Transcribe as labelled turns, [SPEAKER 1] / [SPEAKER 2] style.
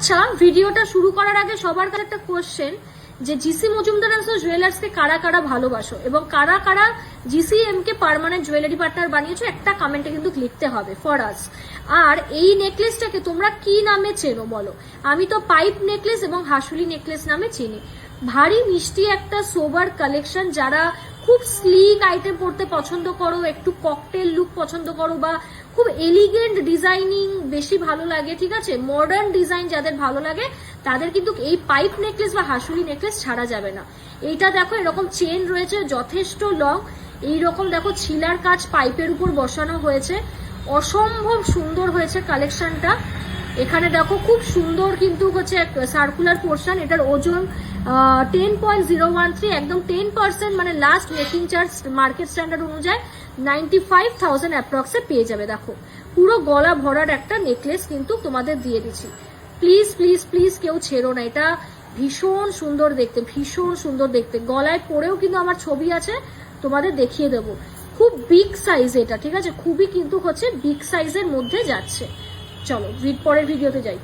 [SPEAKER 1] আচ্ছা, ভিডিওটা শুরু করার আগে সবার কাছে একটা কোশ্চেন, যে জিসি মজুমদার অ্যান্ড সন্স জুয়েলার্সকে কারা কারা ভালোবাসো এবং কারা কারা জিসিএম কে পার্মানেন্ট জুয়েলারি পার্টনার বানিয়েছো, একটা কমেন্টে কিন্তু লিখতে হবে ফর আস। আর এই নেকলেসটাকে তোমরা কি নামে চেনো বলো? আমি তো পাইপ নেকলেস এবং হাসুলি নেকলেস নামে চিনি। ভারী মিষ্টি একটা সোবার কালেকশন। যারা খুব স্লিক আইটেম পরতে পছন্দ করো, একটু ককটেল লুক পছন্দ করো, বা খুব এলিগেন্ট ডিজাইনিং বেশি ভালো লাগে, ঠিক আছে, মডার্ন ডিজাইন যাদের ভালো লাগে, তাদের কিন্তু এই পাইপ নেকলেস বা হাসুলি নেকলেস ছাড়া যাবে না। এইটা দেখো, এরকম চেন রয়েছে যথেষ্ট লং, এইরকম দেখো ছিলার কাজ পাইপের উপর বসানো হয়েছে, অসম্ভব সুন্দর হয়েছে কালেকশনটা। এখানে দেখো খুব সুন্দর কিন্তু হচ্ছে সার্কুলার পোর্শন। এটার ওজন 10.013, একদম 10%, মানে last making charge market standard অনুযায়ী 95,000 অ্যাপ্রক্সে পেয়ে যাবে। দেখো পুরো গলা ভরার একটা নেকলেস কিন্তু তোমাদের দিয়ে দিচ্ছি। প্লিজ প্লিজ প্লিজ কেউ ছেড়ো না, এটা ভীষণ সুন্দর দেখতে, ভীষণ সুন্দর দেখতে। গলায় পরেও কিন্তু আমার ছবি আছে, তোমাদের দেখিয়ে দেবো। খুব বিগ সাইজ এটা, ঠিক আছে, খুবই কিন্তু হচ্ছে বিগ সাইজের মধ্যে যাচ্ছে। চলো পরের ভিডিওতে যাই।